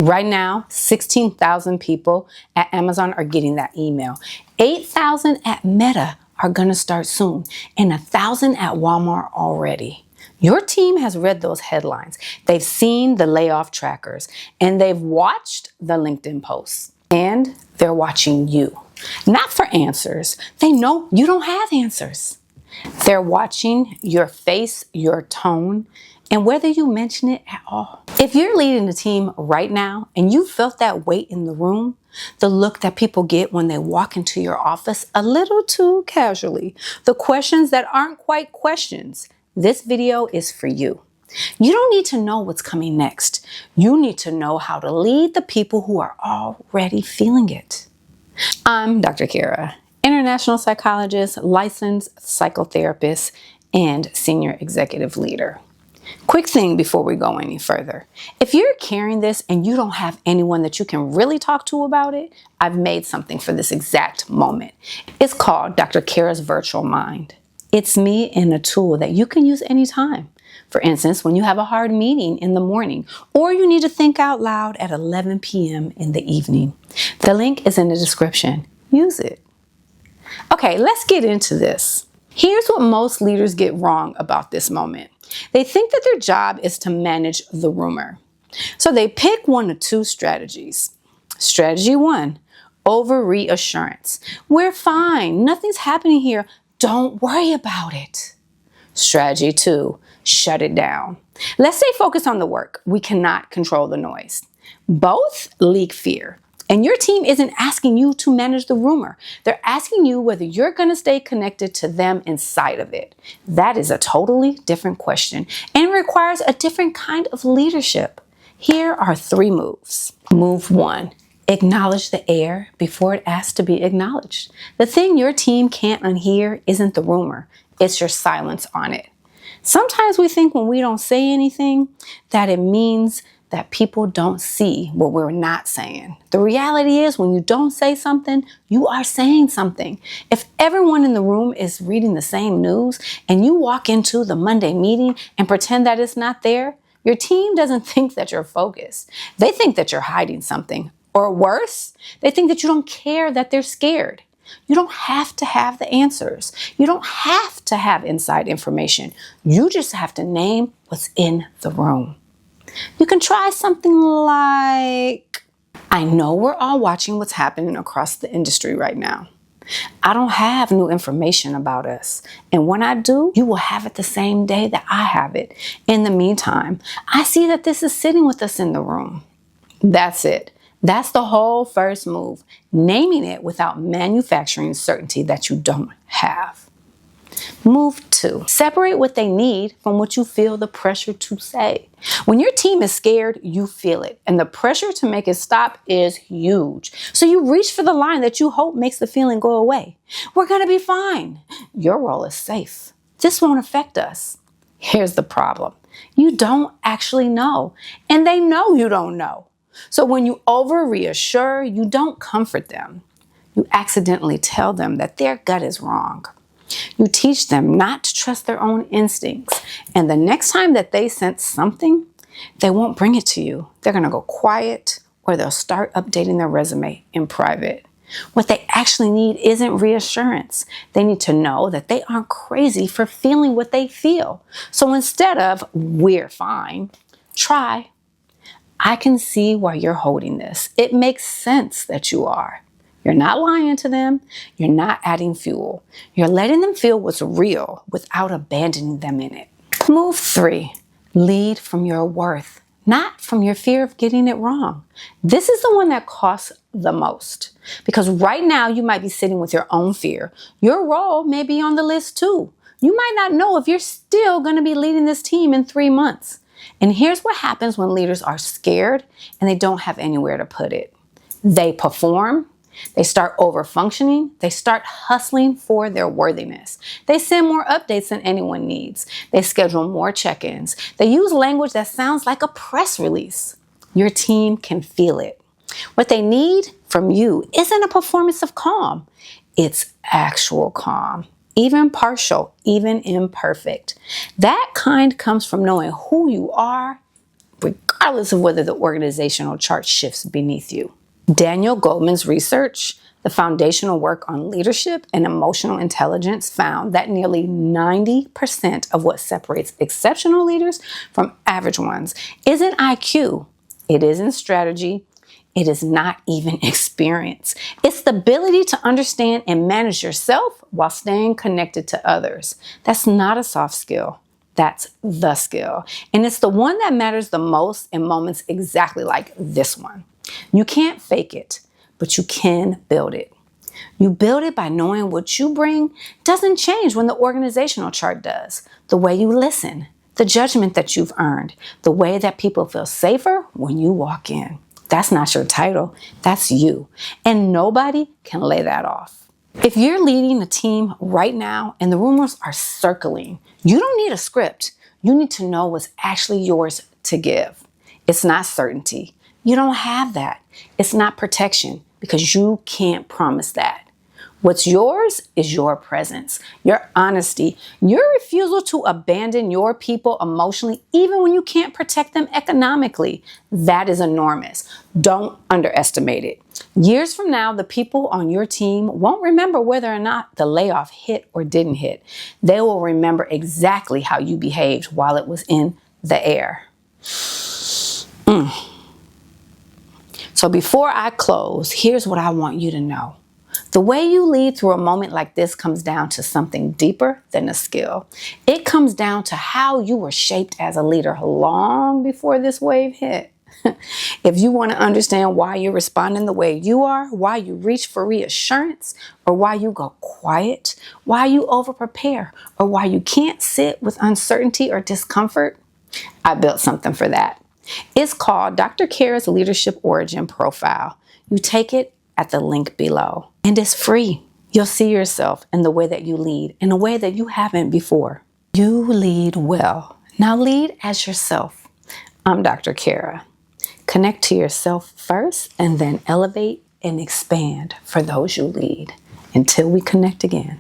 Right now, 16,000 people at Amazon are getting that email. 8,000 at Meta are going to start soon, and 1,000 at Walmart already. Your team has read those headlines. They've seen the layoff trackers, and they've watched the LinkedIn posts. And they're watching you. Not for answers. They know you don't have answers. They're watching your face, your tone, and whether you mention it at all. If you're leading a team right now and you felt that weight in the room, the look that people get when they walk into your office a little too casually, the questions that aren't quite questions, this video is for you. You don't need to know what's coming next. You need to know how to lead the people who are already feeling it. I'm Dr. Kara, international psychologist, licensed psychotherapist, and senior executive leader. Quick thing before we go any further. If you're carrying this and you don't have anyone that you can really talk to about it, I've made something for this exact moment. It's called Dr. Kara's Virtual Mind. It's me and a tool that you can use anytime. For instance, when you have a hard meeting in the morning, or you need to think out loud at 11 p.m. in the evening. The link is in the description. Use it. Okay, let's get into this. Here's what most leaders get wrong about this moment. They think that their job is to manage the rumor. So they pick one of two strategies. Strategy one, over reassurance. We're fine. Nothing's happening here. Don't worry about it. Strategy two, shut it down. Let's stay focused on the work. We cannot control the noise. Both leak fear. And your team isn't asking you to manage the rumor. They're asking you whether you're going to stay connected to them inside of it. That is a totally different question and requires a different kind of leadership. Here are 3 moves. Move 1. Acknowledge the air before it asks to be acknowledged. The thing your team can't unhear isn't the rumor. It's your silence on it. Sometimes we think when we don't say anything that it means that people don't see what we're not saying. The reality is when you don't say something, you are saying something. If everyone in the room is reading the same news and you walk into the Monday meeting and pretend that it's not there, your team doesn't think that you're focused. They think that you're hiding something. Or worse, they think that you don't care, that they're scared. You don't have to have the answers. You don't have to have inside information. You just have to name what's in the room. You can try something like, I know we're all watching what's happening across the industry right now. I don't have new information about us. And when I do, you will have it the same day that I have it. In the meantime, I see that this is sitting with us in the room. That's it. That's the whole first move. Naming it without manufacturing certainty that you don't have. Move 2. Separate what they need from what you feel the pressure to say. When your team is scared, you feel it. And the pressure to make it stop is huge. So you reach for the line that you hope makes the feeling go away. We're going to be fine. Your role is safe. This won't affect us. Here's the problem. You don't actually know. And they know you don't know. So when you over reassure, you don't comfort them. You accidentally tell them that their gut is wrong. You teach them not to trust their own instincts. And the next time that they sense something, they won't bring it to you. They're going to go quiet or they'll start updating their resume in private. What they actually need isn't reassurance. They need to know that they aren't crazy for feeling what they feel. So instead of, we're fine, try, I can see why you're holding this. It makes sense that you are. You're not lying to them. You're not adding fuel. You're letting them feel what's real without abandoning them in it. Move 3. Lead from your worth, not from your fear of getting it wrong. This is the one that costs the most because right now you might be sitting with your own fear. Your role may be on the list too. You might not know if you're still going to be leading this team in 3 months. And here's what happens when leaders are scared and they don't have anywhere to put it. They perform. They start over-functioning. They start hustling for their worthiness. They send more updates than anyone needs. They schedule more check-ins. They use language that sounds like a press release. Your team can feel it. What they need from you isn't a performance of calm. It's actual calm. Even partial, even imperfect. That kind comes from knowing who you are regardless of whether the organizational chart shifts beneath you. Daniel Goleman's research, the foundational work on leadership and emotional intelligence, found that nearly 90% of what separates exceptional leaders from average ones isn't IQ. It isn't strategy. It is not even experience. It's the ability to understand and manage yourself while staying connected to others. That's not a soft skill. That's the skill. And it's the one that matters the most in moments exactly like this one. You can't fake it, but you can build it. You build it by knowing what you bring doesn't change when the organizational chart does. The way you listen, the judgment that you've earned, the way that people feel safer when you walk in. That's not your title, that's you. And nobody can lay that off. If you're leading a team right now and the rumors are circling, you don't need a script. You need to know what's actually yours to give. It's not certainty. You don't have that. It's not protection because you can't promise that. What's yours is your presence, your honesty, your refusal to abandon your people emotionally, even when you can't protect them economically. That is enormous. Don't underestimate it. Years from now, the people on your team won't remember whether or not the layoff hit or didn't hit. They will remember exactly how you behaved while it was in the air. So before I close, here's what I want you to know. The way you lead through a moment like this comes down to something deeper than a skill. It comes down to how you were shaped as a leader long before this wave hit. If you want to understand why you're responding the way you are, why you reach for reassurance, or why you go quiet, why you over-prepare, or why you can't sit with uncertainty or discomfort, I built something for that. It's called Dr. Kara's Leadership Origin Profile. You take it at the link below. And it's free. You'll see yourself in the way that you lead, in a way that you haven't before. You lead well. Now lead as yourself. I'm Dr. Kara. Connect to yourself first and then elevate and expand for those you lead. Until we connect again.